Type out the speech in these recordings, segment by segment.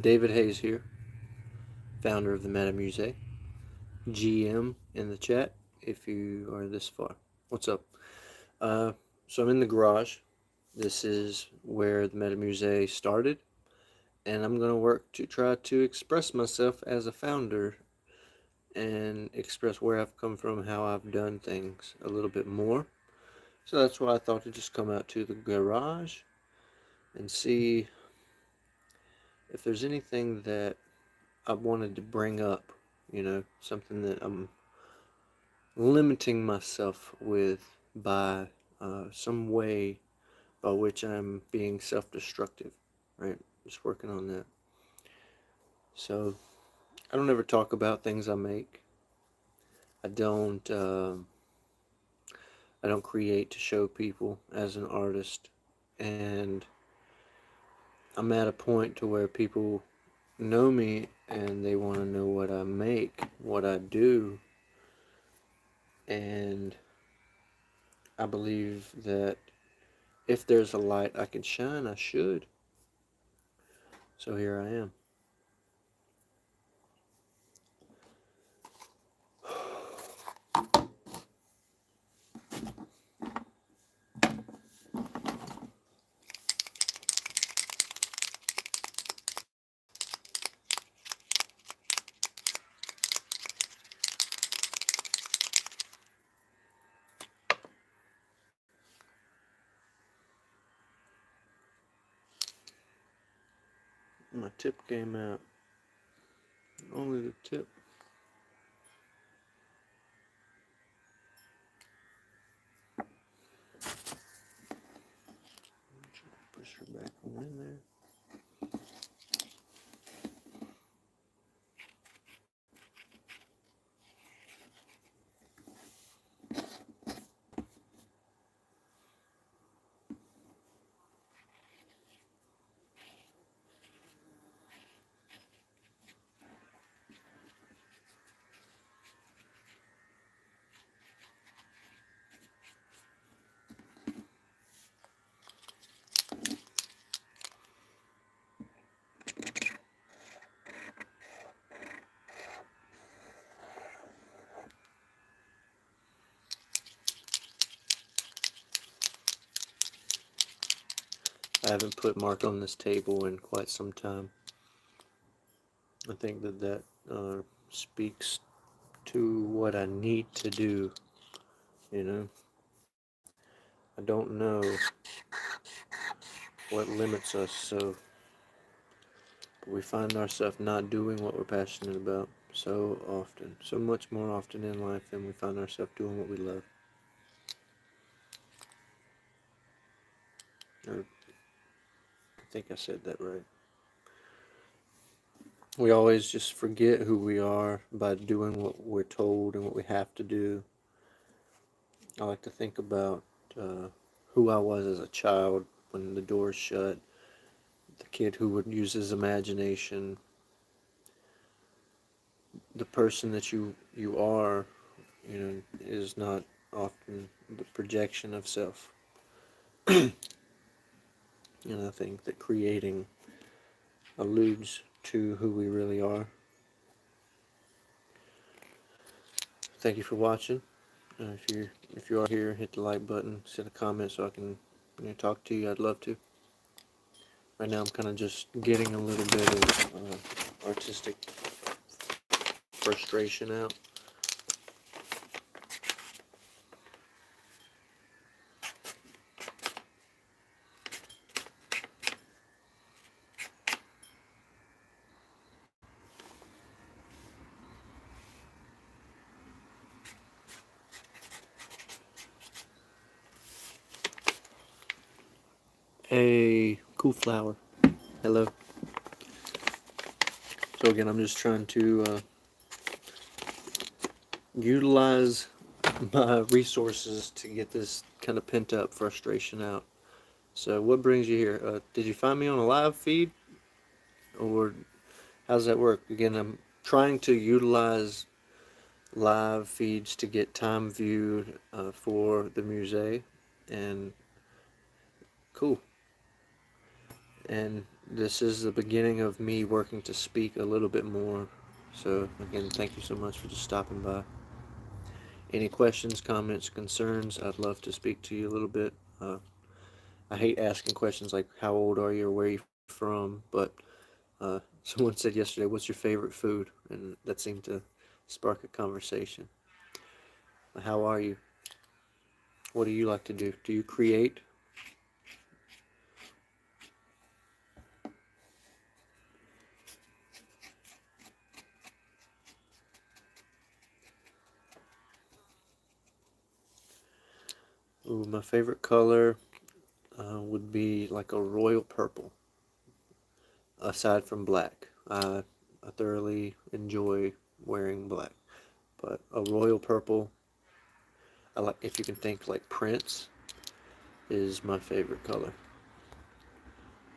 David Hayes here, founder of the Meta Musee, GM in the chat if you are this far. What's up? Uh, so I'm in the garage. This is where the Meta Musee started, and I'm going to work to try to express myself as a founder and express where I've come from, how I've done things a little bit more. So that's why I thought to just come out to the garage and see if there's anything that I wanted to bring up, something that I'm limiting myself with by some way by which I'm being self-destructive, right? Just working on that. So I don't ever talk about things I make. I don't. I don't create to show people as an artist, and I'm at a point to where people know me and they want to know what I make, what I do, and I believe that if there's a light I can shine, I should. So here I am. My tip came out. Only the tip. Push her back on in there. I haven't put mark on this table in quite some time. I think that speaks to what I need to do, you know. I don't know what limits us, so we find ourselves not doing what we're passionate about so often, so much more often in life than we find ourselves doing what we love. Or, I think I said that right. We always just forget who we are by doing what we're told and what we have to do. I like to think about who I was as a child when the doors shut, the kid who would use his imagination, the person that you are, is not often the projection of self. And I think that creating alludes to who we really are. Thank you for watching. If you are here, hit the like button, send a comment so I can talk to you. I'd love to. Right now I'm kind of just getting a little bit of artistic frustration out. A cool flower. Hello. So again, I'm just trying to utilize my resources to get this kind of pent up frustration out. So what brings you here? Did you find me on a live feed, or how's that work? Again, I'm trying to utilize live feeds to get time viewed for the museum, and cool. And this is the beginning of me working to speak a little bit more. So again, thank you so much for just stopping by. Any questions, comments, concerns? I'd love to speak to you a little bit. I hate asking questions like how old are you or where are you from, but someone said yesterday, what's your favorite food? And that seemed to spark a conversation. How are you? What do you like to do? Do you create? Ooh, my favorite color would be like a royal purple, aside from black. I thoroughly enjoy wearing black, but a royal purple, I like, if you can think like Prince, is my favorite color.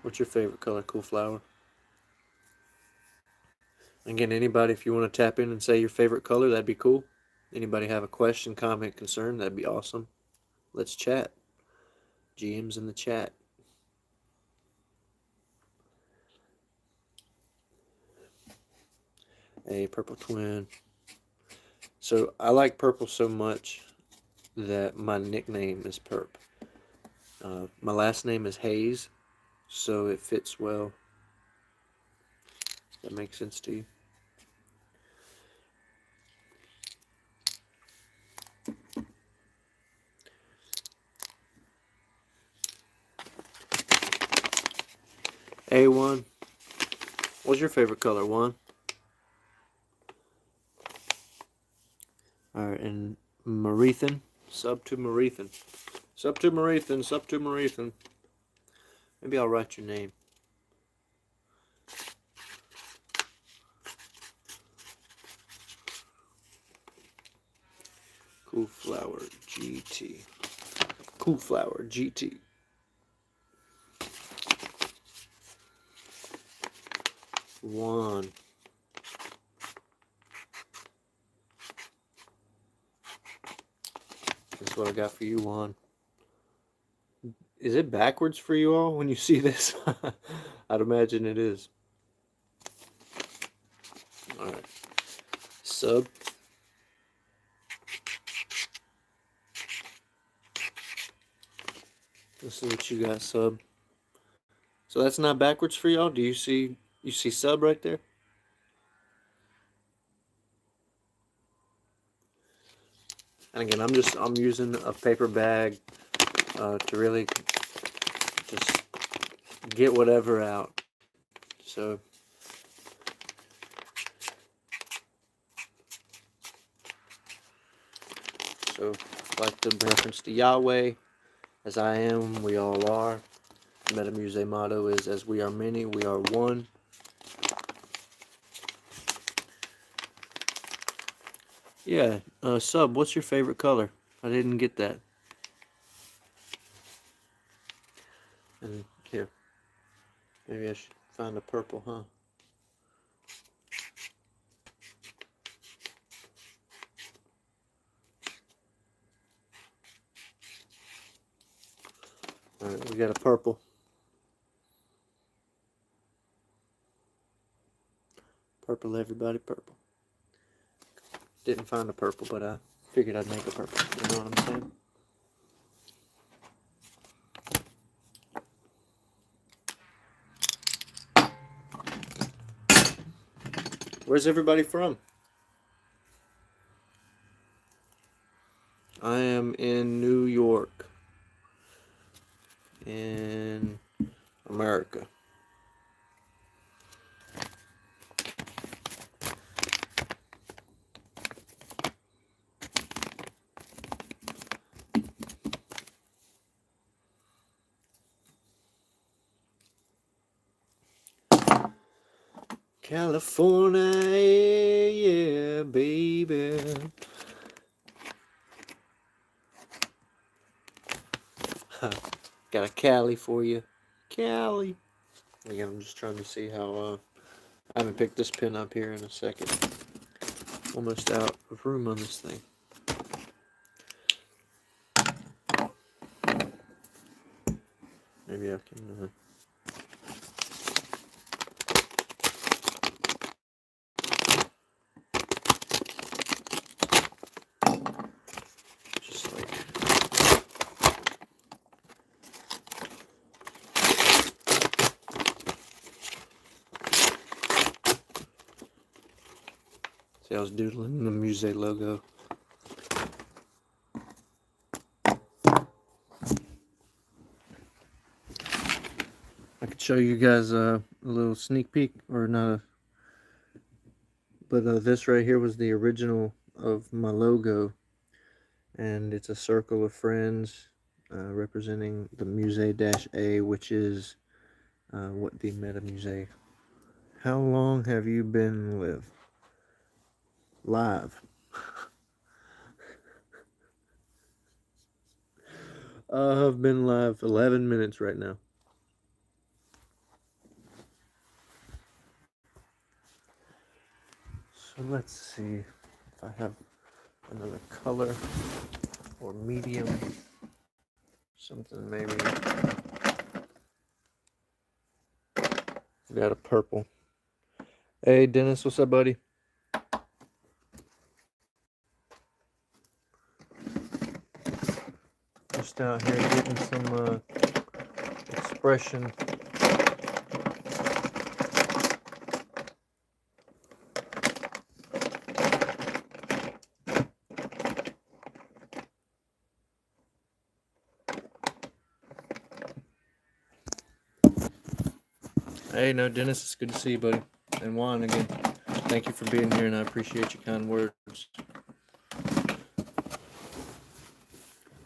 What's your favorite color, Cool Flower? Again, anybody, if you want to tap in and say your favorite color, that'd be cool. Anybody have a question, comment, concern, that'd be awesome. Let's chat. GM's in the chat. A purple twin. So I like purple so much that my nickname is Perp. My last name is Hayes, so it fits well. That makes sense to you? A1, what's your favorite color, Juan? Alright, and Marethan, sub to Marethan. Sub to Marethan, sub to Marethan. Maybe I'll write your name. Cool Flower GT. Cool Flower GT. Juan. That's what I got for you, Juan. Is it backwards for you all when you see this? I'd imagine it is. Alright. Sub. This is what you got, sub. So that's not backwards for y'all? Do you see sub right there? And again, I'm using a paper bag to really just get whatever out. So like the reference to Yahweh, as I am, we all are. The Meta Musee motto is, as we are many, we are one. Yeah, sub, what's your favorite color? I didn't get that. And here, maybe I should find a purple, huh? Alright, we got a purple. Purple, everybody, purple. Didn't find a purple, but I figured I'd make a purple. You know what I'm saying? Where's everybody from? I am in New York, in America. California, yeah, baby. Got a Cali for you. Cali. Again, I'm just trying to see how, I haven't picked this pin up here in a second. Almost out of room on this thing. Maybe I can, See, I was doodling the Musée logo. I could show you guys a little sneak peek, or not, but this right here was the original of my logo, and it's a circle of friends representing the Musée-A, which is what the Meta Musee. How long have you been live? I've been live 11 minutes right now. So let's see if I have another color or medium. Something maybe. Got a purple. Hey Dennis, what's up, buddy? Just out here getting some expression. Hey, no, Dennis, it's good to see you, buddy. And Juan, again, thank you for being here, and I appreciate your kind words.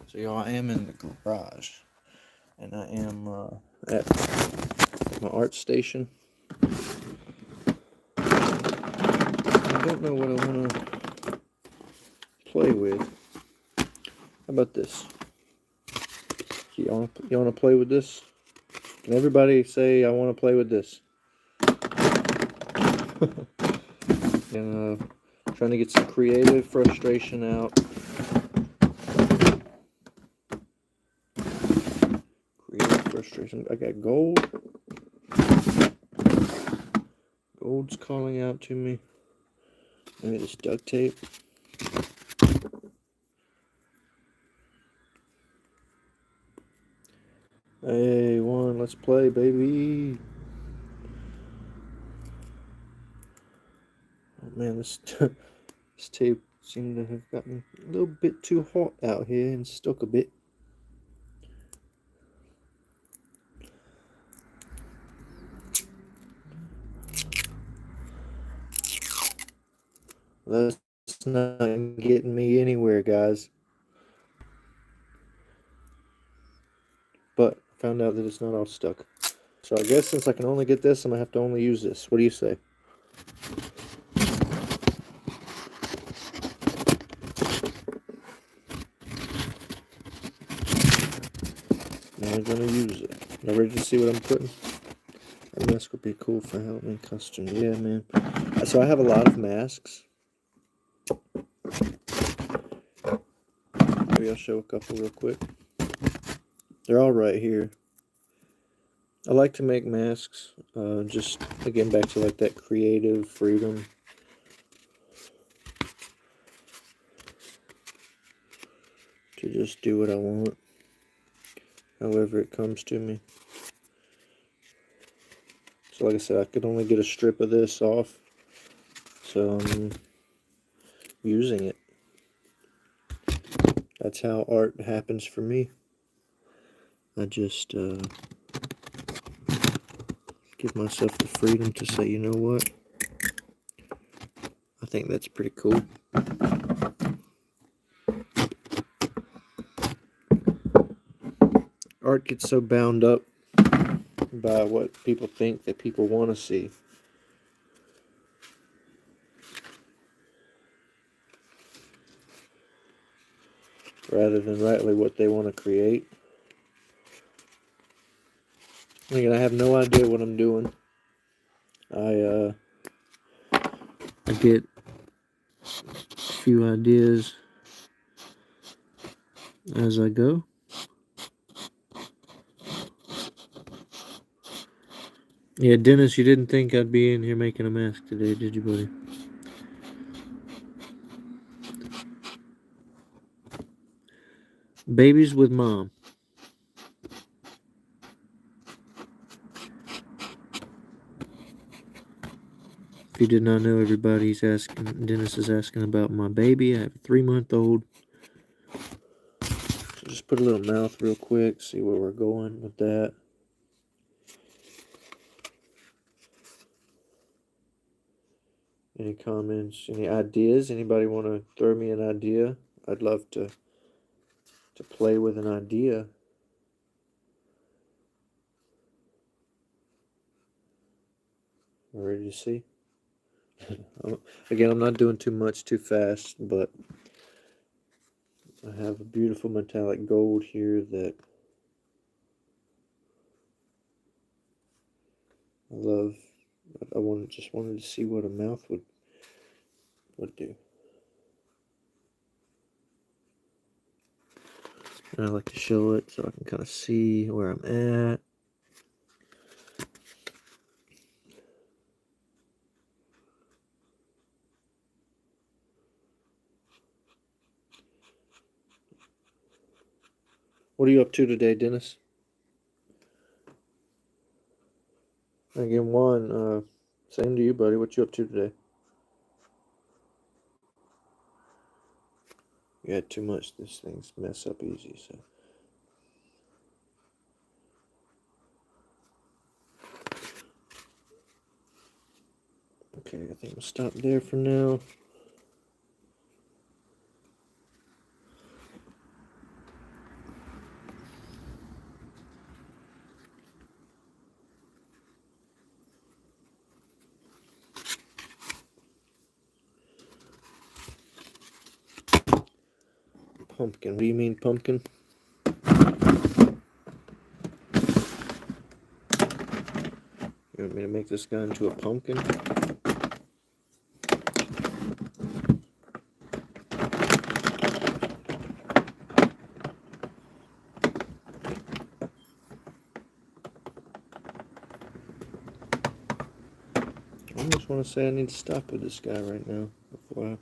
So, y'all, I am in the garage, and I am at my art station. I don't know what I want to play with. How about this? You want to play with this? Can everybody say, I want to play with this? And trying to get some creative frustration out. Creative frustration. I got gold. Gold's calling out to me. Maybe this duct tape. Hey, Juan, let's play, baby. Oh man, this tape seemed to have gotten a little bit too hot out here and stuck a bit. That's not getting me anywhere, guys. But I found out that it's not all stuck. So I guess since I can only get this, I'm going to have to only use this. What do you say? Now I'm going to use it. Now ready to see what I'm putting? That mask would be cool for Halloween costume. Yeah, man. So I have a lot of masks. Maybe I'll show a couple real quick. They're all right here. I like to make masks, just again back to like that creative freedom. To just do what I want, however it comes to me. So like I said, I could only get a strip of this off, so I'm using it. That's how art happens for me. I just give myself the freedom to say, you know what? I think that's pretty cool. Art gets so bound up by what people think that people want to see. Rather than rightly what they want to create. Again, I have no idea what I'm doing. I get a few ideas as I go. Yeah, Dennis, you didn't think I'd be in here making a mask today, did you, buddy? Babies with mom. If you did not know, everybody, Dennis is asking about my baby. I have a 3-month-old. So just put a little mouth real quick, see where we're going with that. Any comments, any ideas? Anybody want to throw me an idea? I'd love to play with an idea. Ready to see? Again, I'm not doing too much too fast, but I have a beautiful metallic gold here that I love. I just wanted to see what a mouth would do. And I like to show it so I can kind of see where I'm at. What are you up to today, Dennis? Again, Juan, same to you, buddy. What you up to today? You had too much. These things mess up easy, so. Okay, I think we'll stop there for now. Pumpkin. What do you mean, pumpkin? You want me to make this guy into a pumpkin? I almost want to say I need to stop with this guy right now before I...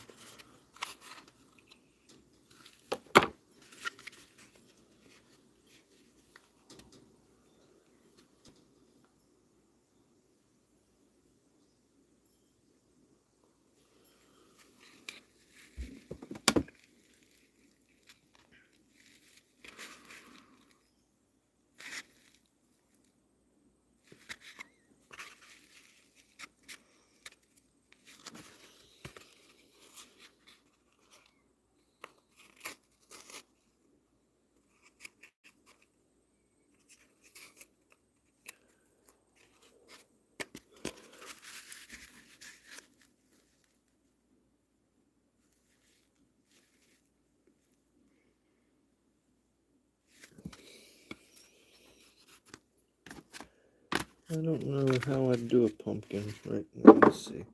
I don't know how I'd do a pumpkin right now. Let's see.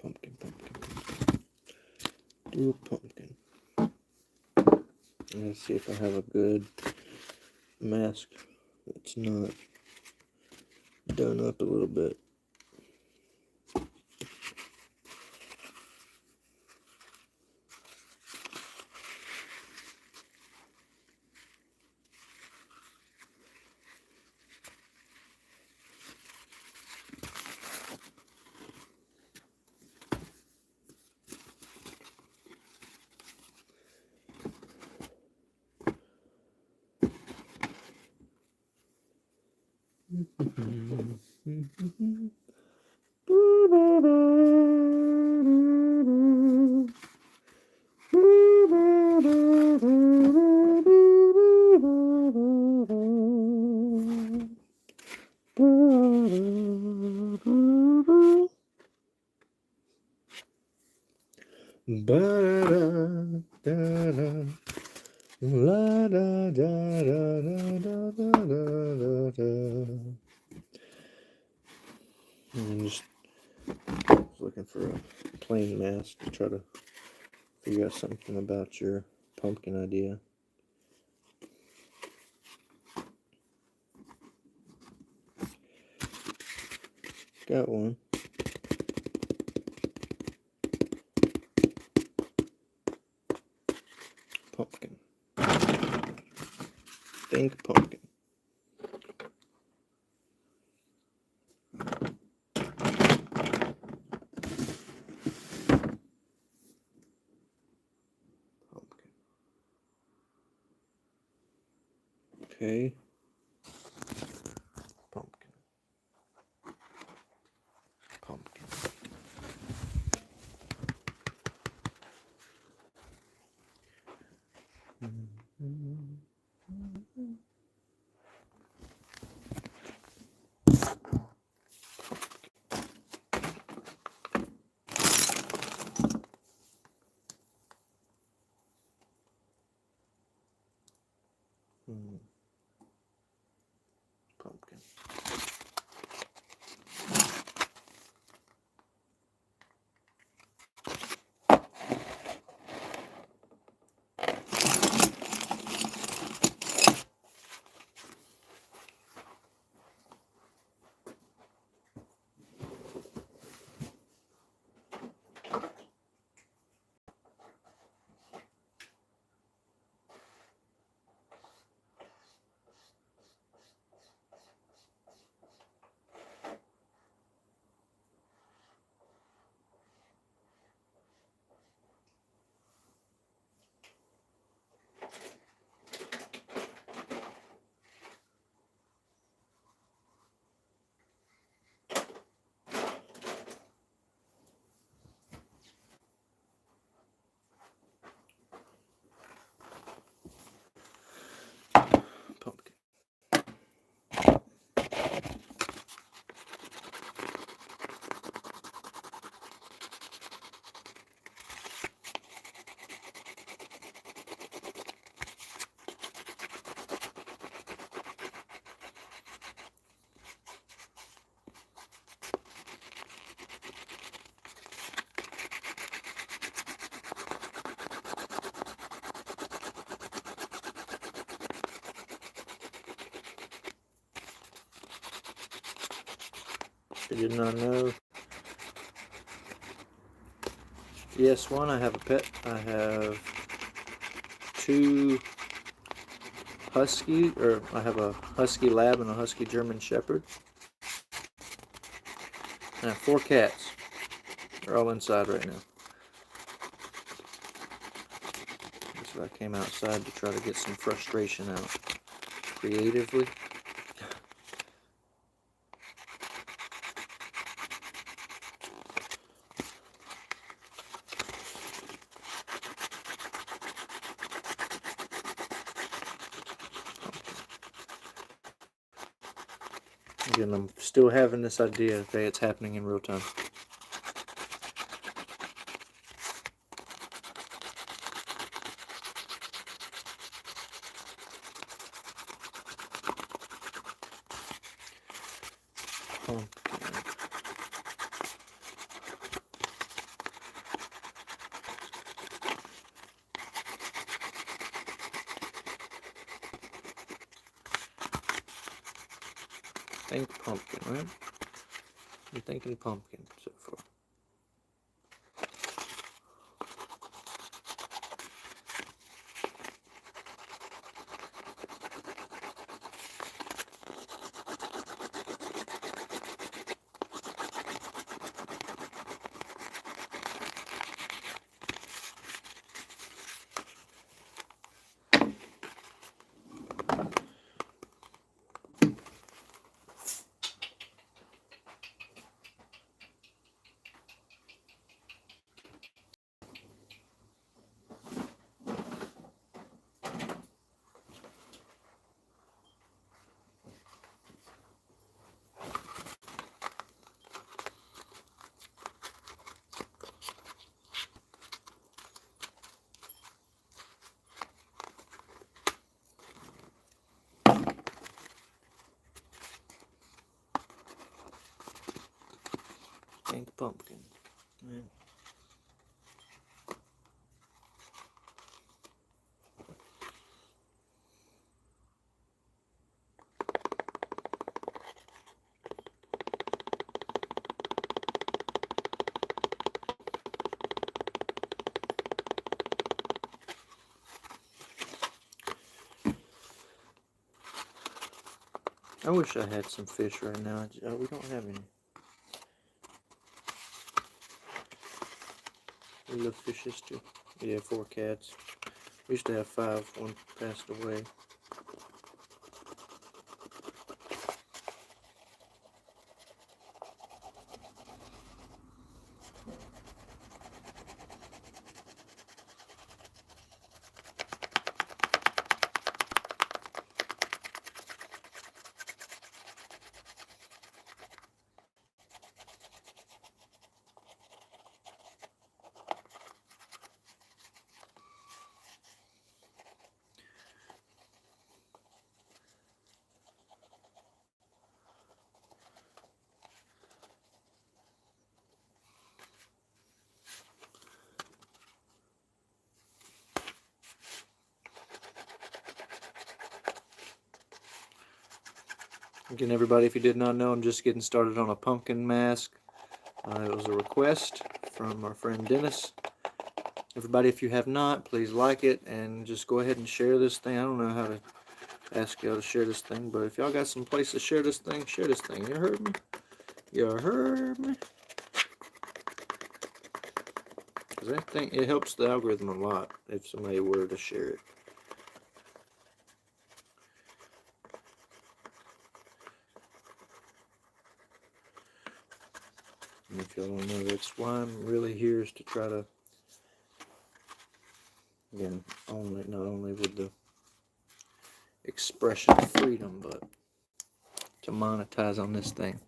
Pumpkin. Do a pumpkin. Let's see if I have a good mask that's not done up a little bit. La da da da da da da da da. I'm just looking for a plain mask to try to figure out something about your pumpkin idea. Got one. Pumpkin. Think pumpkin. Okay. Pumpkin. Pumpkin. Pumpkin. Pumpkin. I did not know. Yes, one, I have a pet. I have two husky, or I have a husky lab and a husky German shepherd. And I have 4 cats. They're all inside right now. So I came outside to try to get some frustration out creatively. Again, I'm still having this idea, okay, it's happening in real time. Think pumpkin, right? You're thinking pumpkin so far. Think pumpkin. Right. I wish I had some fish right now. We don't have any. We love fishes too. Yeah, 4 cats. We used to have 5. One passed away. Again, everybody, if you did not know, I'm just getting started on a pumpkin mask. It was a request from our friend Dennis. Everybody, if you have not, please like it and just go ahead and share this thing. I don't know how to ask y'all to share this thing, but if y'all got some place to share this thing, share this thing. You heard me? You heard me? Because I think it helps the algorithm a lot if somebody were to share it. And if y'all don't know, that's why I'm really here, is to try to, again, not only with the expression of freedom, but to monetize on this thing.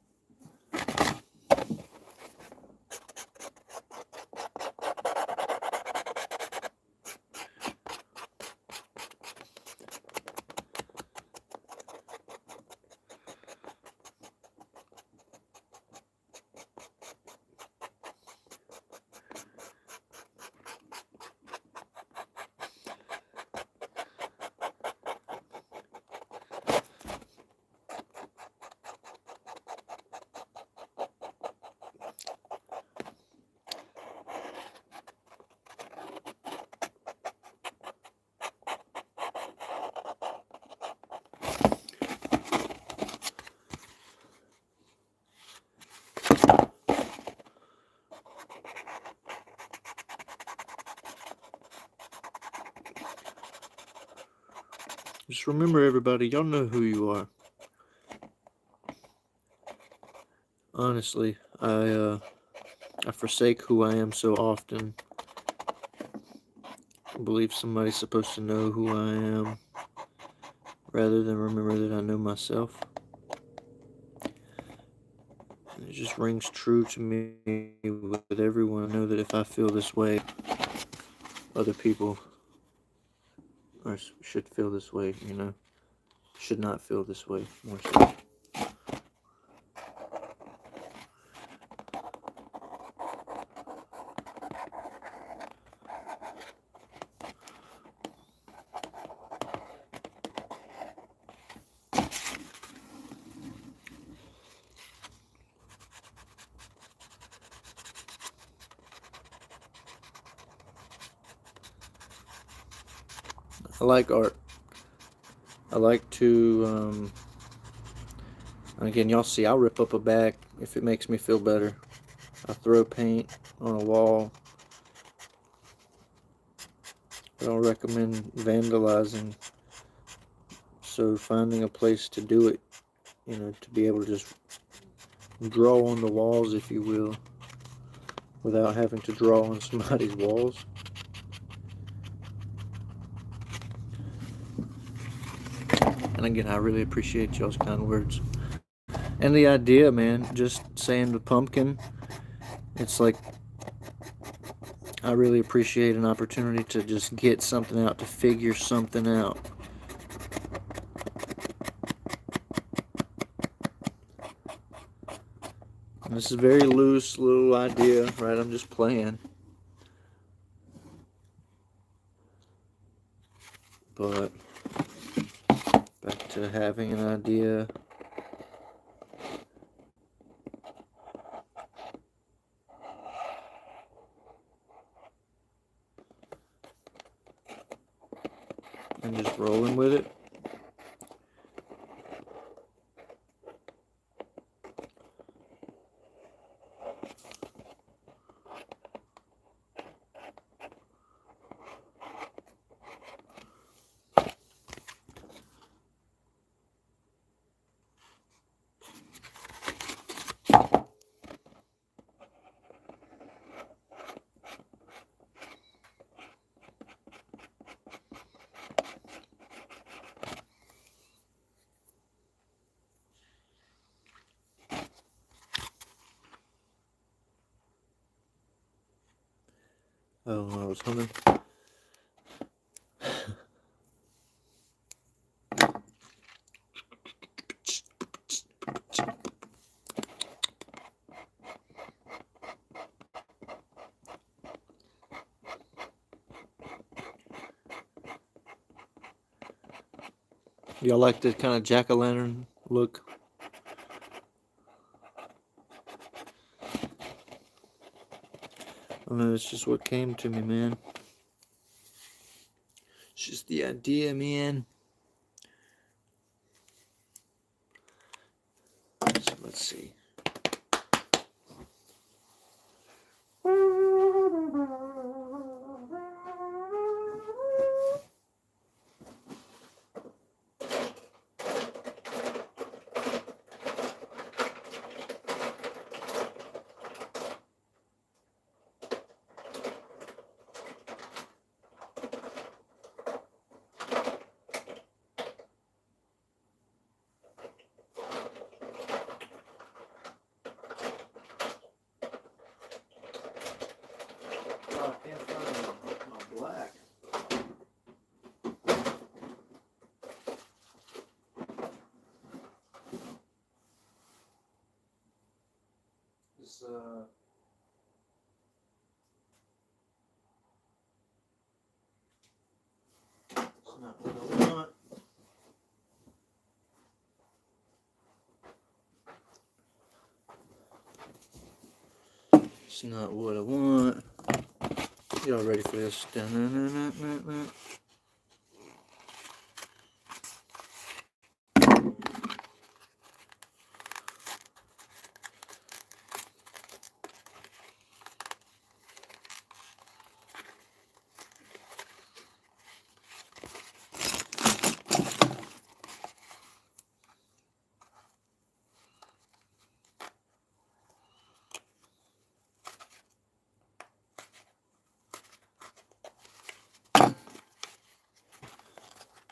Just remember, everybody, y'all know who you are. Honestly, I forsake who I am so often. I believe somebody's supposed to know who I am, rather than remember that I know myself. And it just rings true to me with everyone. I know that if I feel this way, other people should feel this way, should not feel this way, more so. I like art. I like to, again, y'all see, I'll rip up a bag if it makes me feel better. I throw paint on a wall. I don't recommend vandalizing. So finding a place to do it, to be able to just draw on the walls, if you will, without having to draw on somebody's walls. And again, I really appreciate y'all's kind words. And the idea, man, just saying the pumpkin, it's like, I really appreciate an opportunity to just get something out, to figure something out. And this is a very loose little idea, right? I'm just playing. But back to having an idea. And just rolling with it. Oh, I was humming. Y'all like the kind of jack-o'-lantern look? I don't know, it's just what came to me, man. It's just the idea, man. So let's see. Oh, I can't find my black. This it's not what I want. It's not what I want. Y'all ready for this?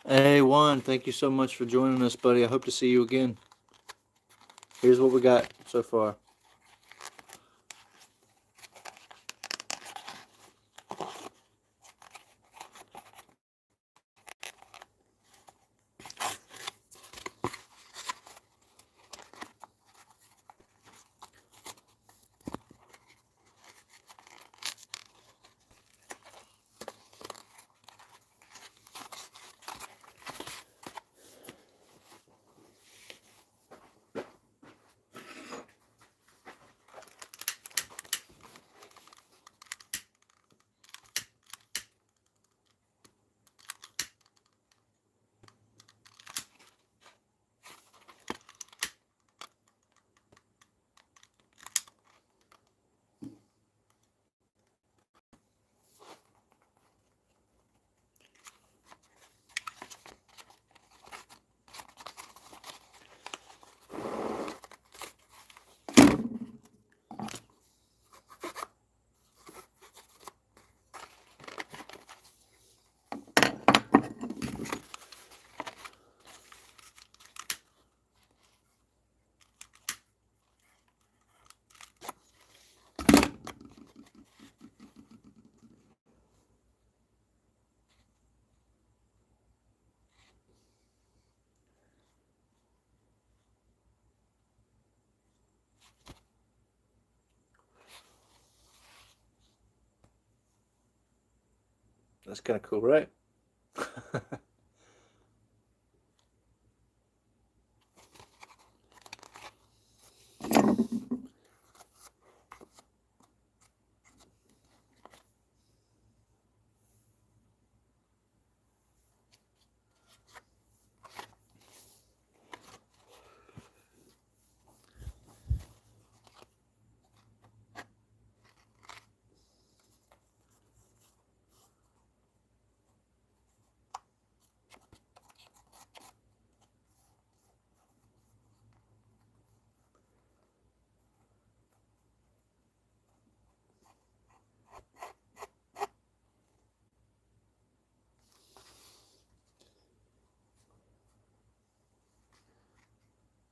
Hey, Juan, thank you so much for joining us, buddy. I hope to see you again. Here's what we got so far. That's kind of cool, right?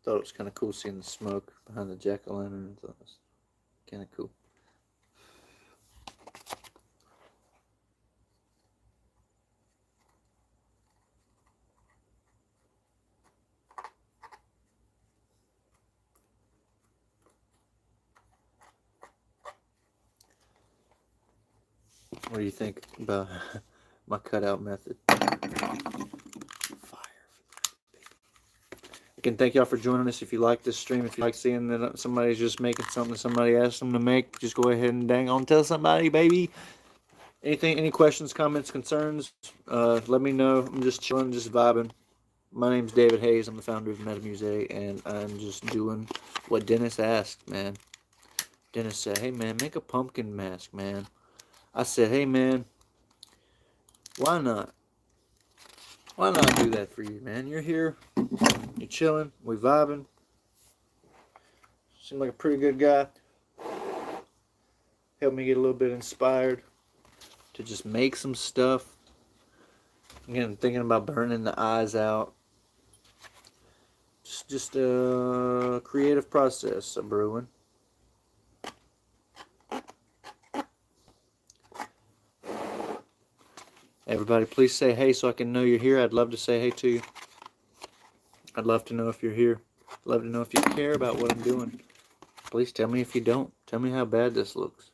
Thought it was kind of cool seeing the smoke behind the jack-o'-lantern. Thought it was kind of cool. What do you think about my cutout method? Fire. Again, thank y'all for joining us. If you like this stream, if you like seeing that somebody's just making something that somebody asked them to make, just go ahead and dang on tell somebody, baby. Any questions, comments, concerns, let me know. I'm just chilling, just vibing. My name's David Hayes. I'm the founder of Meta Musee, and I'm just doing what Dennis asked, man. Dennis said, hey, man, make a pumpkin mask, man. I said, hey, man, why not? Why not do that for you, man? You're here, you're chilling, we vibing. Seem like a pretty good guy. Helped me get a little bit inspired to just make some stuff. Again, thinking about burning the eyes out. Just a creative process of brewing. Everybody, please say hey so I can know you're here. I'd love to say hey to you. I'd love to know if you're here. I'd love to know if you care about what I'm doing. Please tell me if you don't. Tell me how bad this looks.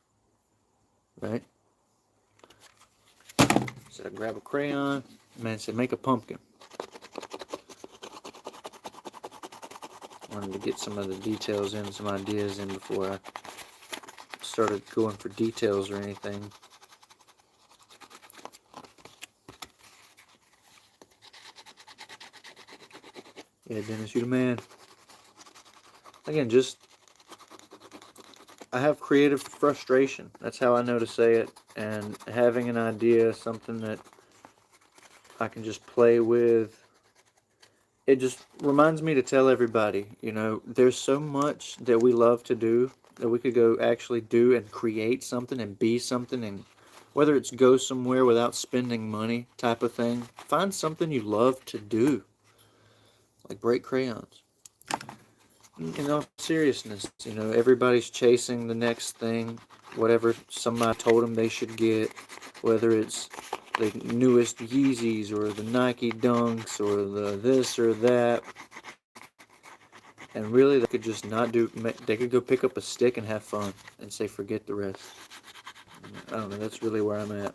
Right? So I grab a crayon. Man said, make a pumpkin. Wanted to get some of the details in, some ideas in before I started going for details or anything. Yeah, Dennis, you the man. Again, I have creative frustration. That's how I know to say it. And having an idea, something that I can just play with, it just reminds me to tell everybody, there's so much that we love to do that we could go actually do and create something and be something, and whether it's go somewhere without spending money type of thing. Find something you love to do, like break crayons. In all seriousness, everybody's chasing the next thing, whatever somebody told them they should get, whether it's the newest Yeezys or the Nike Dunks or the this or that. And really, they could just not they could go pick up a stick and have fun and say, forget the rest. I don't know, that's really where I'm at.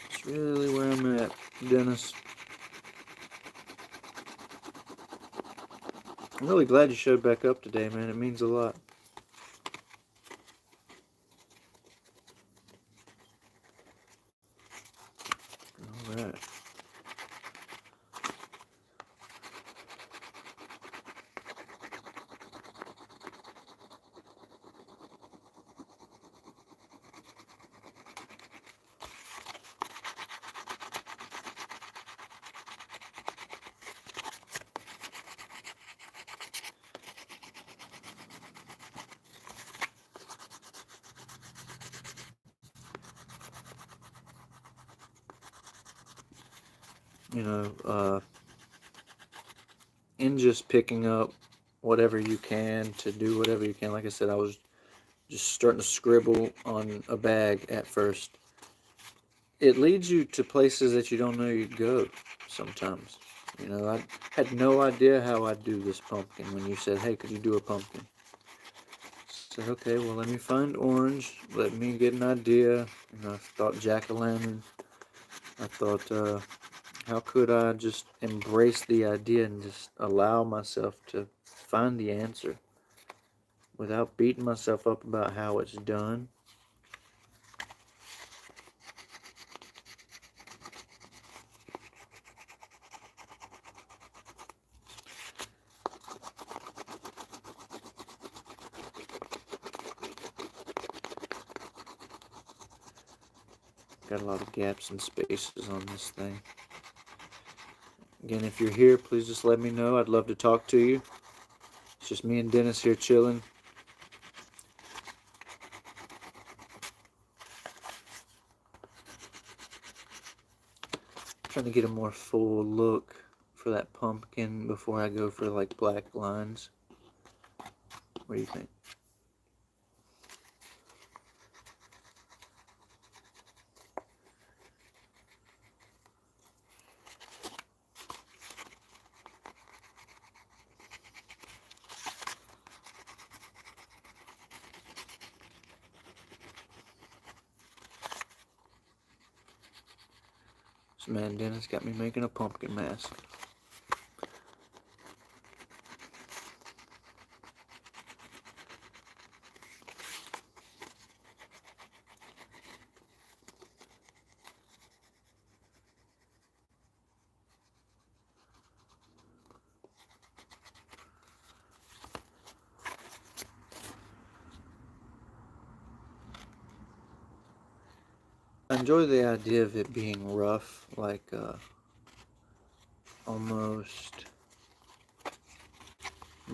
That's really where I'm at, Dennis. I'm really glad you showed back up today, man. It means a lot. All right. In just picking up whatever you can to do whatever you can. Like I said, I was just starting to scribble on a bag at first. It leads you to places that you don't know you'd go sometimes. I had no idea how I'd do this pumpkin when you said, hey, could you do a pumpkin? I said, okay, well, let me find orange. Let me get an idea. I thought jack-o'-lantern. I thought, how could I just embrace the idea and just allow myself to find the answer without beating myself up about how it's done? Got a lot of gaps and spaces on this thing. Again, if you're here, please just let me know. I'd love to talk to you. It's just me and Dennis here chilling. Trying to get a more full look for that pumpkin before I go for like black lines. What do you think? This man Dennis got me making a pumpkin mask. I enjoy the idea of it being rough, like almost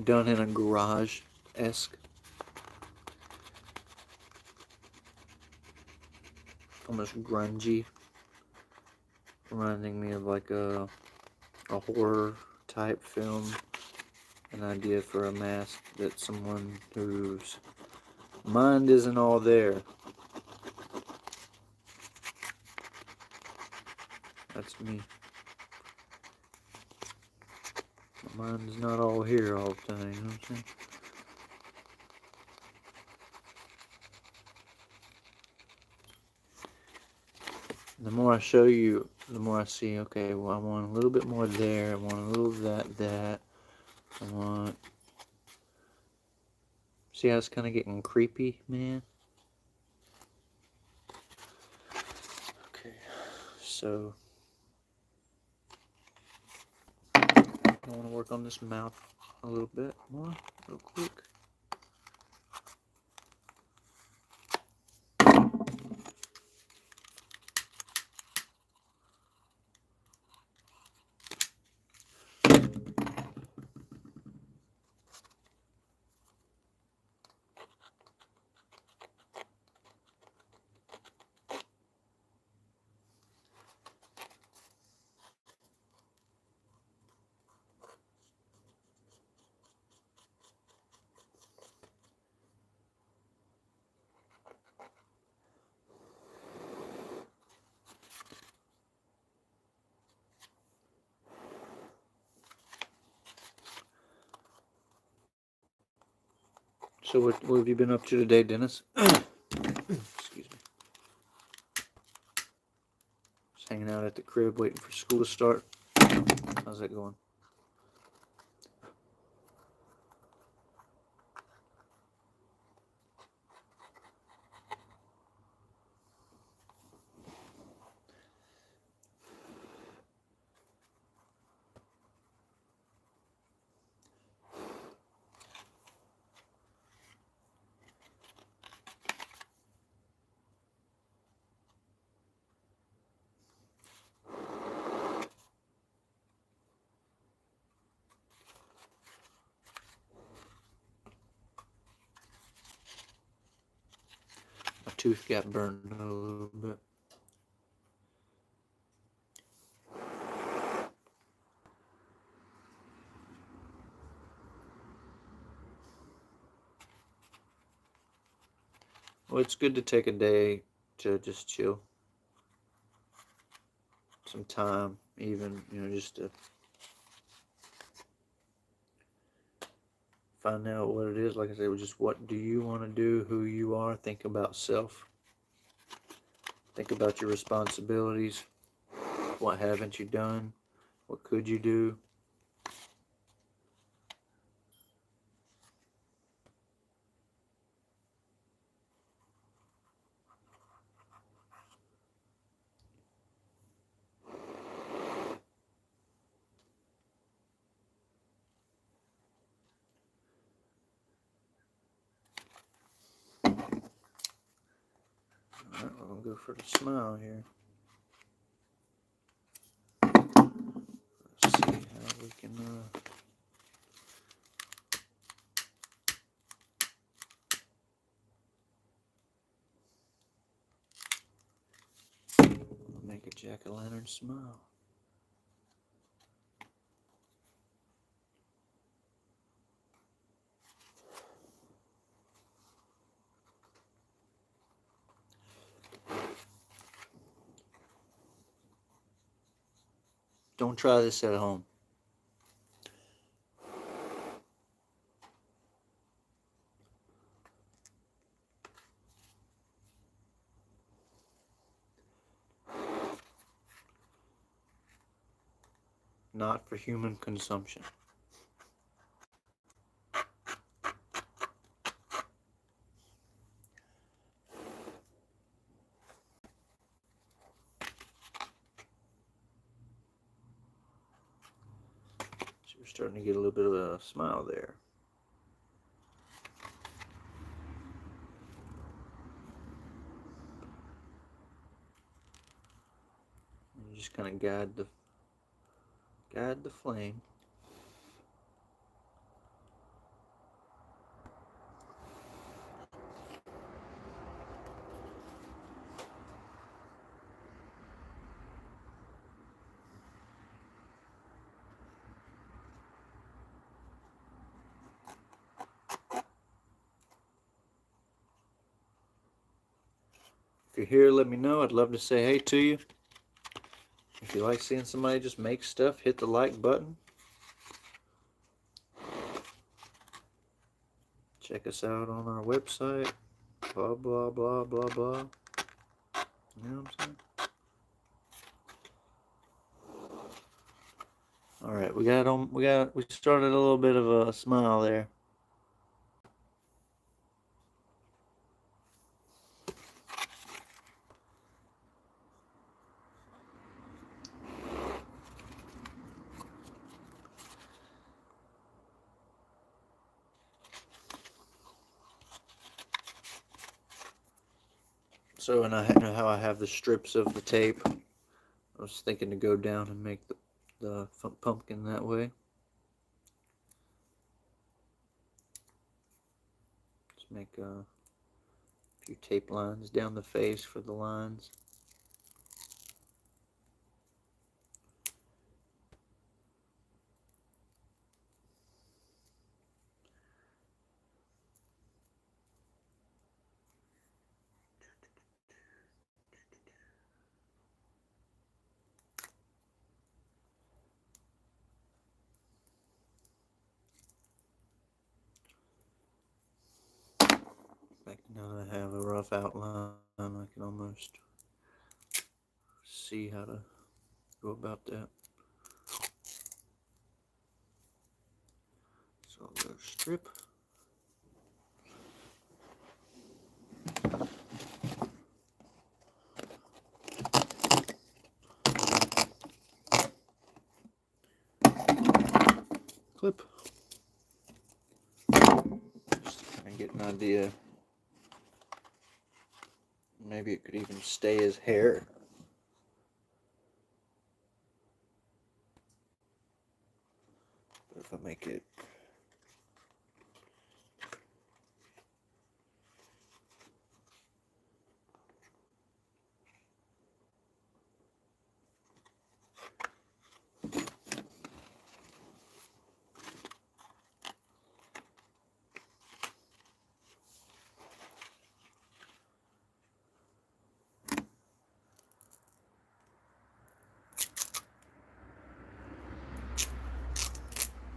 done in a garage-esque. Almost grungy. Reminding me of like a horror type film. An idea for a mask that someone whose mind isn't all there. That's me. My mind's not all here all the time, you know what I'm saying? The more I show you, the more I see, okay, well, I want a little bit more there, I want a little of that, I want... See how it's kind of getting creepy, man? Okay, so... I want to work on this mouth a little bit more, real quick. So what have you been up to today, Dennis? Excuse me. Just hanging out at the crib waiting for school to start. How's that going? My tooth got burned a little bit. Well, it's good to take a day to just chill. Some time, even, just to find out what it is. Like I said, just what do you want to do, who you are. Think about self. Think about your responsibilities. What haven't you done? What could you do? Alright, we're going to go for the smile here. Let's see how we can... make a jack-o'-lantern smile. Don't try this at home. not for human consumption. So you're starting to get a little bit of a smile there. You just kind of guide the flame. If you're here, let me know. I'd love to say hey to you. If you like seeing somebody just make stuff, hit the like button. Check us out on our website. Blah, blah, blah, blah, blah. You know what I'm saying? All right, we started a little bit of a smile there. So, and I know how I have the strips of the tape. I was thinking to go down and make the pumpkin that way. Just make a few tape lines down the face for the lines. Like now that I have a rough outline, I can almost see how to go about that. So I'll go strip. Clip. Just to kind of get an idea. Maybe it could even stay as hair. But if I make it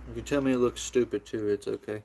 you can tell me it looks stupid too, it's okay.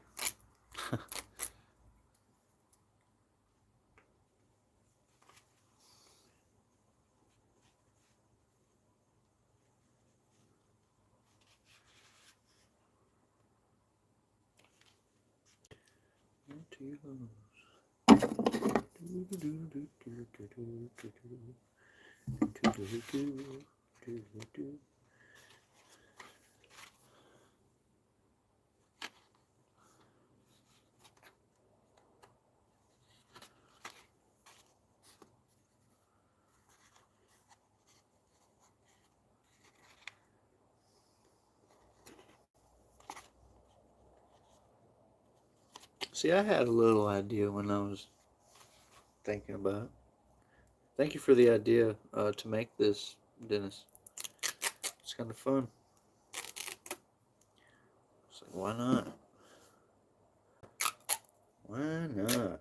See, I had a little idea when I was thinking about it. Thank you for the idea to make this, Dennis. It's kind of fun. So why not? Why not?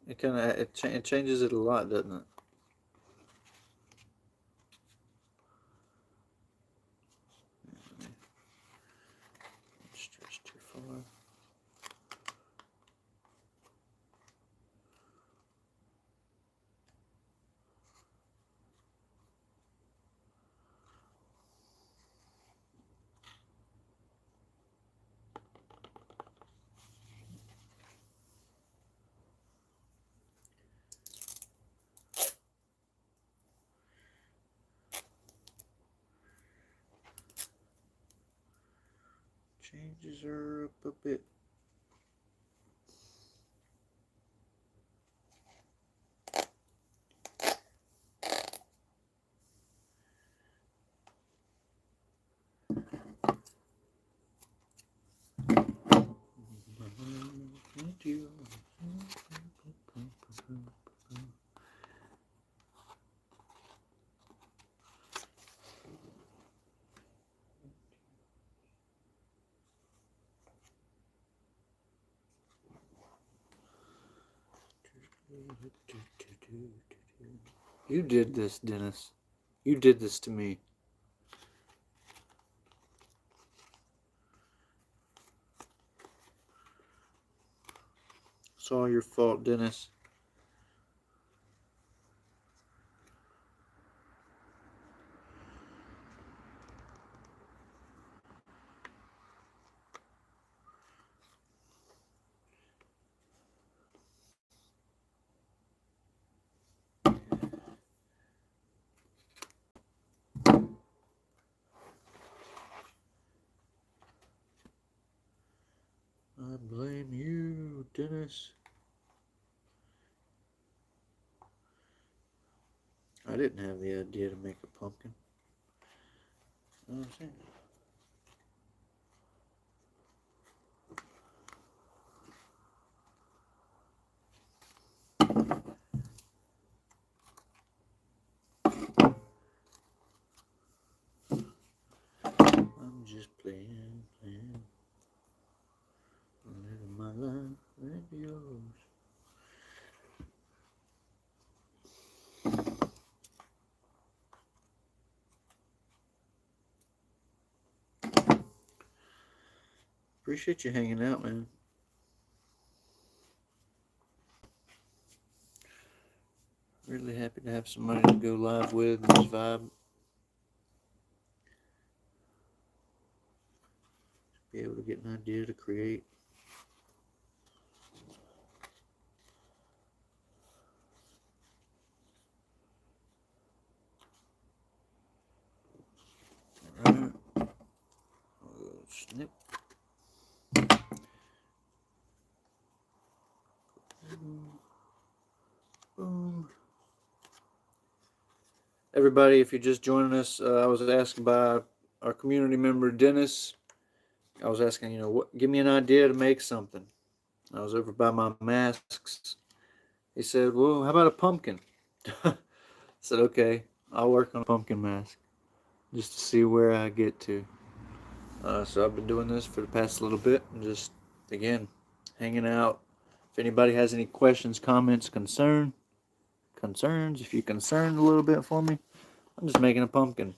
It kind of it changes it a lot, doesn't it? Stretch too far. Changes her up a bit. You did this, Dennis. You did this to me. It's all your fault, Dennis. I blame you, Dennis. I didn't have the idea to make a pumpkin. You know what I'm saying? I'm just playing, living my life with yours. Appreciate you hanging out, man. Really happy to have somebody to go live with in this vibe. Be able to get an idea to create. Alright. Snip. Boom. Everybody, if you're just joining us, I was asked by our community member Dennis. I was asking, give me an idea to make something. I was over by my masks. He said, well, how about a pumpkin? I said, okay, I'll work on a pumpkin mask just to see where I get to. So I've been doing this for the past little bit and just, again, hanging out. If anybody has any questions, comments, concerns, if you're concerned a little bit for me, I'm just making a pumpkin.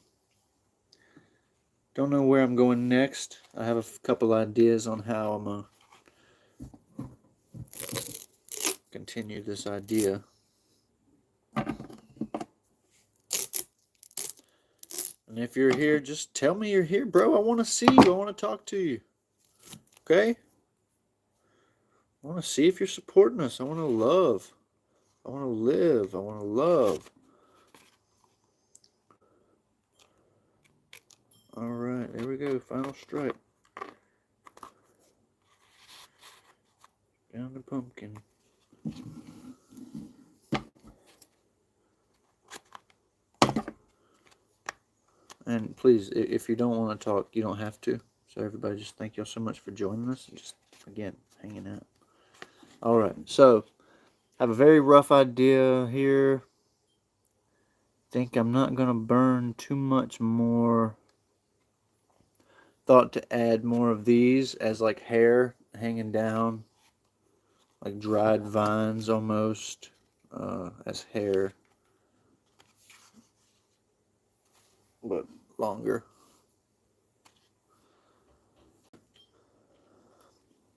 Don't know where I'm going next. I have a couple ideas on how I'm going to continue this idea. And if you're here, just tell me you're here, bro. I want to see you. I want to talk to you. Okay? I want to see if you're supporting us. I want to love. I want to live. I want to love. All right, there we go. Final strike. Down the pumpkin. And please, if you don't want to talk, you don't have to. So everybody, just thank y'all so much for joining us. Just, again, hanging out. All right, so have a very rough idea here. Think I'm not going to burn too much more. Thought to add more of these as like hair hanging down like dried vines almost, as hair, but longer.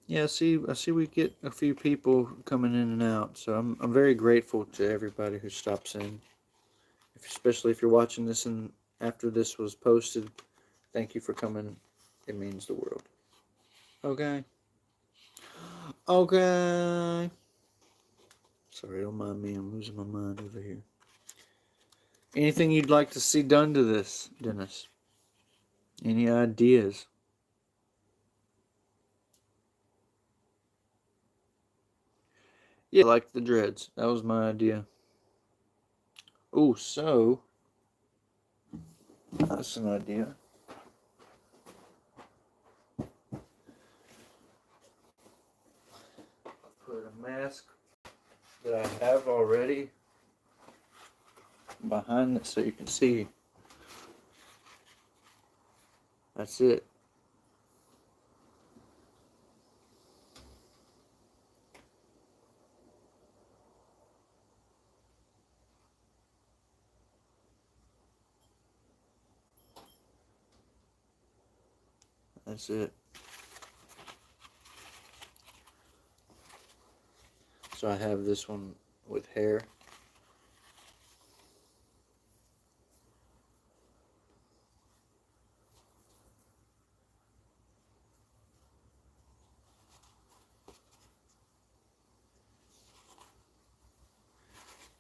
Yeah, I see we get a few people coming in and out, so I'm very grateful to everybody who stops in. Especially if you're watching this and after this was posted, thank you for coming. It means the world. Okay. Okay. Sorry, don't mind me. I'm losing my mind over here. Anything you'd like to see done to this, Dennis? Any ideas? Yeah, I like the dreads. That was my idea. Oh, so that's an idea. Put a mask that I have already behind it so you can see. That's it. That's it. So I have this one with hair.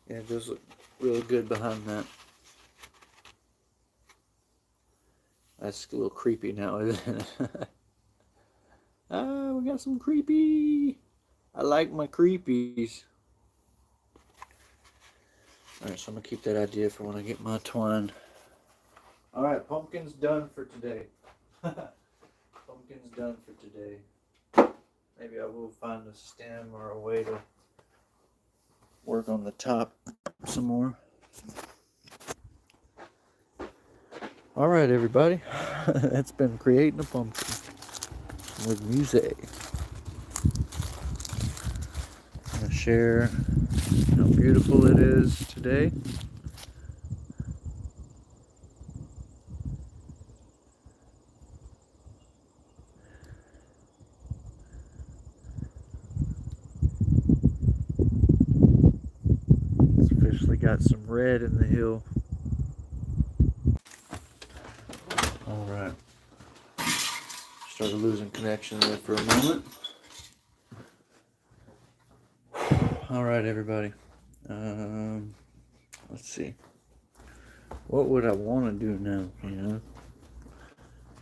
Yeah, it does look really good behind that. That's a little creepy now, isn't it? Ah, we got some creepy. I like my creepies. Alright, so I'm going to keep that idea for when I get my twine. Alright, pumpkin's done for today. Pumpkin's done for today. Maybe I will find a stem or a way to work on the top some more. Alright, everybody. That's been creating a pumpkin with Musee. I'm going to share how beautiful it is today. It's officially got some red in the hill. Alright. Started losing connection there for a moment. Alright, everybody. Let's see. What would I want to do now, you know?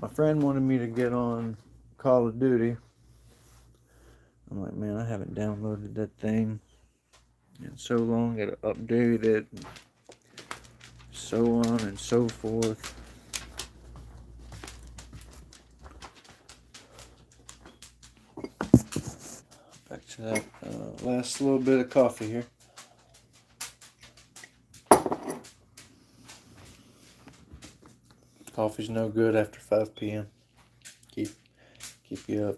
My friend wanted me to get on Call of Duty. I'm like, man, I haven't downloaded that thing in so long. Gotta update it, and so on and so forth. Back to that last little bit of coffee here. Coffee's no good after 5 p.m. Keep you up.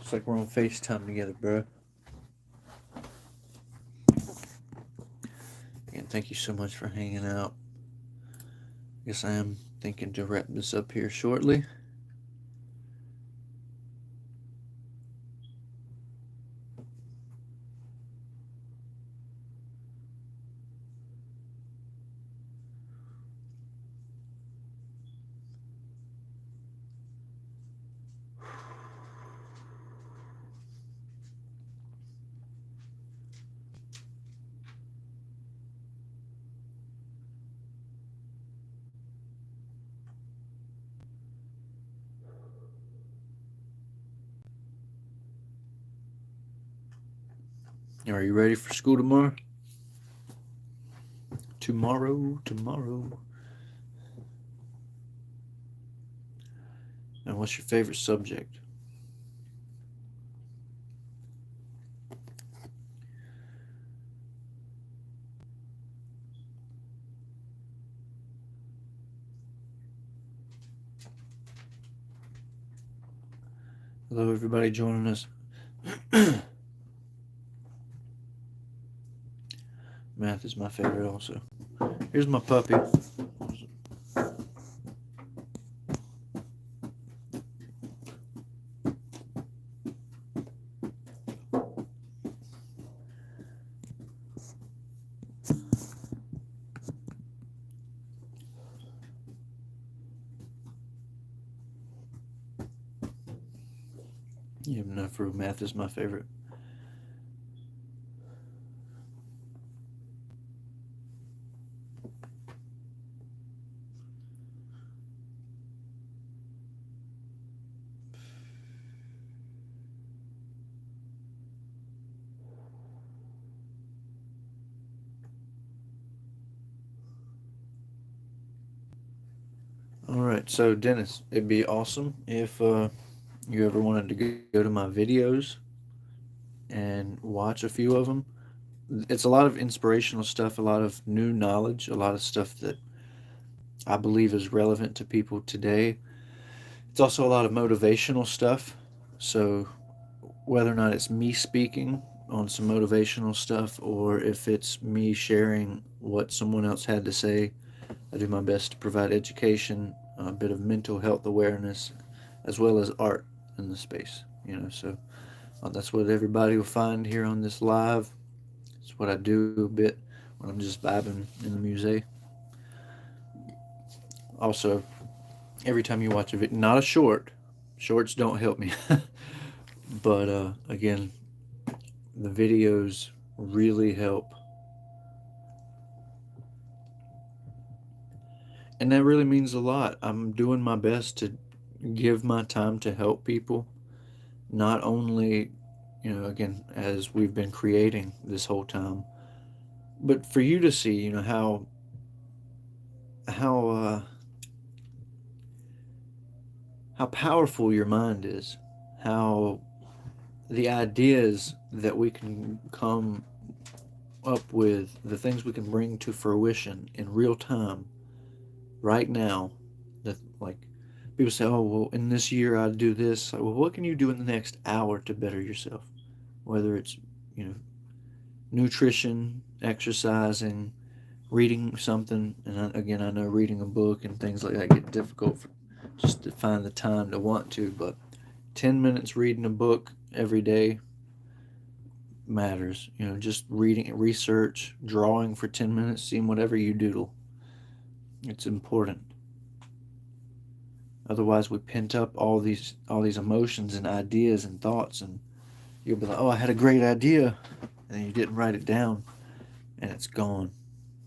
It's like we're on FaceTime together, bro. Again, thank you so much for hanging out. I guess I am thinking to wrap this up here shortly. Are you ready for school tomorrow? Tomorrow. And what's your favorite subject? Hello, everybody joining us. Math is my favorite also. Here's my puppy. You have enough room. Math is my favorite. All right, so Dennis, it'd be awesome if you ever wanted to go to my videos and watch a few of them. It's a lot of inspirational stuff, a lot of new knowledge, a lot of stuff that I believe is relevant to people today. It's also a lot of motivational stuff. So whether or not it's me speaking on some motivational stuff or if it's me sharing what someone else had to say, I do my best to provide education, a bit of mental health awareness, as well as art in the space. So that's what everybody will find here on this live. It's what I do a bit when I'm just vibing in the museum. Also, every time you watch a video, not a shorts don't help me, but again, the videos really help. And that really means a lot. I'm doing my best to give my time to help people, not only, again, as we've been creating this whole time, but for you to see, how how powerful your mind is, how the ideas that we can come up with, the things we can bring to fruition in real time, right now, that like people say, oh, well, in this year I'd do this. Like, well, what can you do in the next hour to better yourself? Whether it's, you know, nutrition, exercising, reading something. And again, I know reading a book and things like that get difficult for just to find the time to want to, but 10 minutes reading a book every day matters. Just reading, research, drawing for 10 minutes, seeing whatever you doodle. It's important. Otherwise, we pent up all these emotions and ideas and thoughts, and you'll be like, "Oh, I had a great idea," and then you didn't write it down, and it's gone.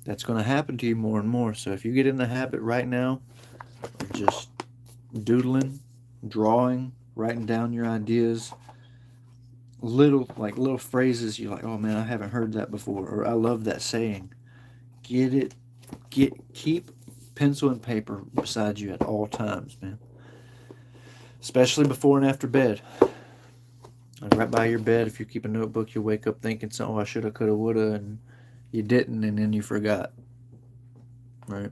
That's going to happen to you more and more. So if you get in the habit right now of just doodling, drawing, writing down your ideas, little phrases you're like, "Oh man, I haven't heard that before," or "I love that saying." Keep pencil and paper beside you at all times, man. Especially before and after bed. And right by your bed, if you keep a notebook, you'll wake up thinking, "Oh, I shoulda, coulda, woulda," and you didn't, and then you forgot. Right?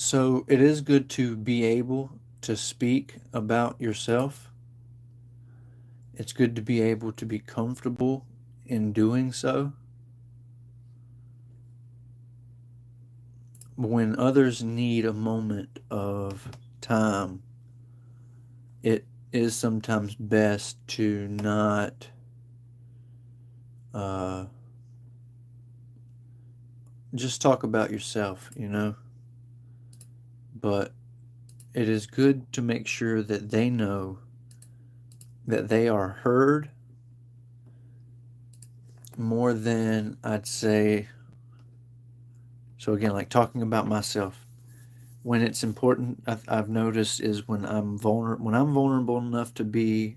So it is good to be able to speak about yourself. It's good to be able to be comfortable in doing so. When others need a moment of time, it is sometimes best to not just talk about yourself, but it is good to make sure that they know that they are heard more than I'd say. So again, like talking about myself, when it's important, I've noticed is when I'm vulnerable enough to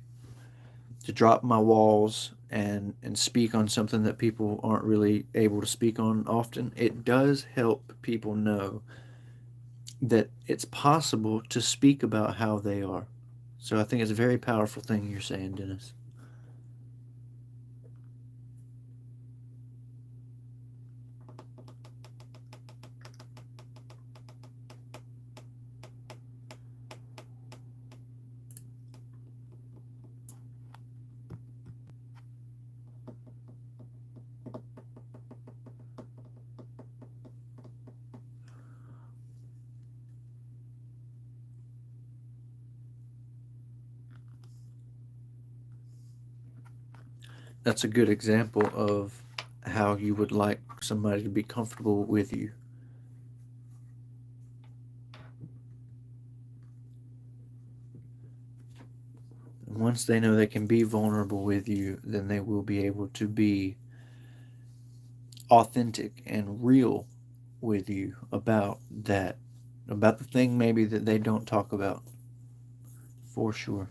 drop my walls and speak on something that people aren't really able to speak on often. It does help people know that it's possible to speak about how they are. So I think it's a very powerful thing you're saying, Dennis. That's a good example of how you would like somebody to be comfortable with you. And once they know they can be vulnerable with you, then they will be able to be authentic and real with you about the thing maybe that they don't talk about, for sure.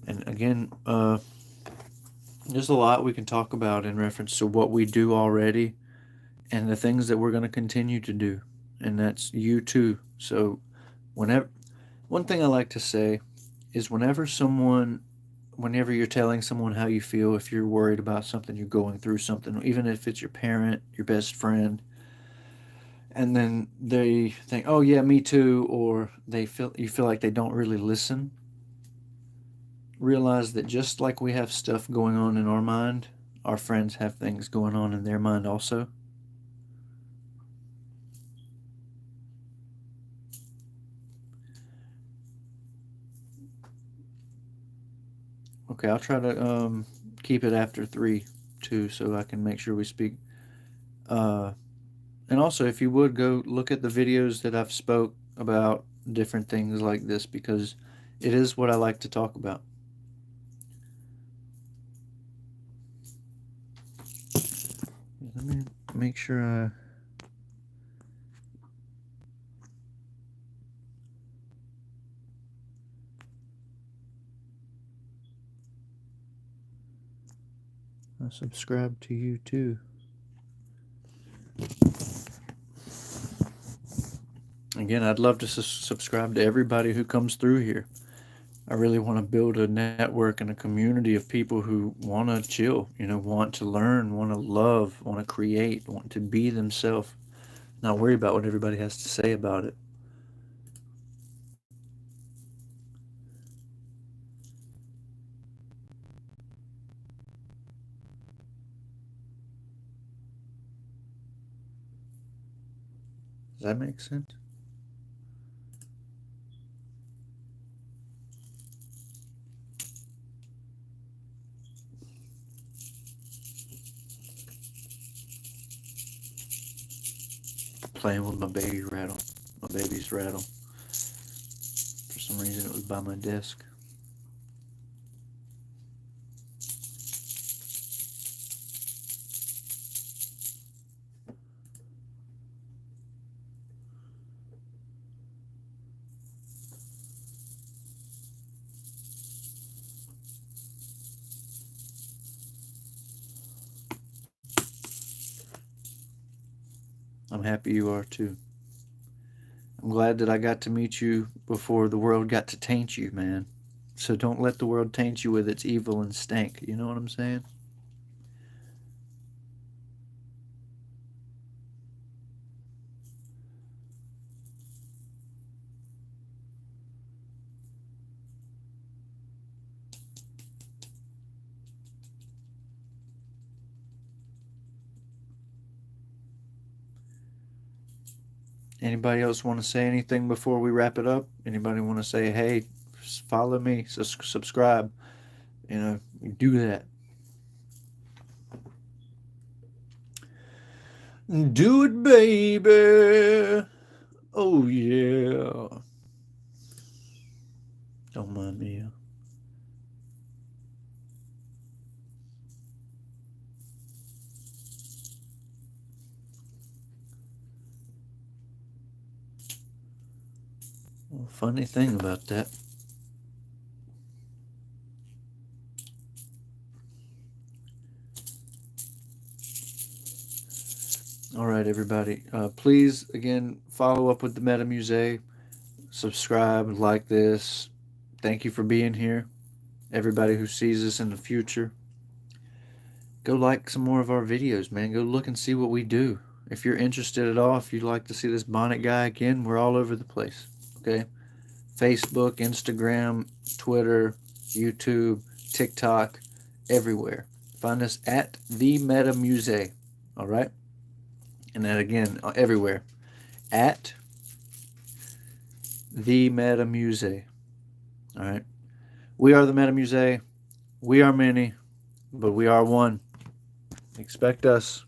And again, there's a lot we can talk about in reference to what we do already and the things that we're going to continue to do. And that's you too. So, whenever, one thing I like to say is whenever you're telling someone how you feel, if you're worried about something, you're going through something, even if it's your parent, your best friend, and then they think, "Oh yeah, me too," or you feel like they don't really listen, realize that just like we have stuff going on in our mind, our friends have things going on in their mind also. Okay, I'll try to keep it after three too, so I can make sure we speak. Uh, and also, if you would go look at the videos that I've spoke about different things like this, because it is what I like to talk about. Let me make sure I subscribe to you too. Again, I'd love to subscribe to everybody who comes through here. I really want to build a network and a community of people who want to chill, want to learn, want to love, want to create, want to be themselves, not worry about what everybody has to say about it. Does that make sense? Playing with my baby rattle. My baby's rattle. For some reason, it was by my desk. I'm happy you are too. I'm glad that I got to meet you before the world got to taint you, man. So don't let the world taint you with its evil and stank. You know what I'm saying? Anybody else want to say anything before we wrap it up? Anybody want to say, hey, follow me, subscribe? You know, do that. Do it, baby. Oh, yeah. Don't mind me. Well, funny thing about that. All right, everybody. Please, again, follow up with the Meta Musee. Subscribe, like this. Thank you for being here. Everybody who sees us in the future, go like some more of our videos, man. Go look and see what we do. If you're interested at all, if you'd like to see this bonnet guy again, we're all over the place. Okay? Facebook, Instagram, Twitter, YouTube, TikTok, everywhere. Find us at the Meta Musee. All right? And then again, everywhere. At the Meta Musee. All right? We are the Meta Musee. We are many, but we are one. Expect us.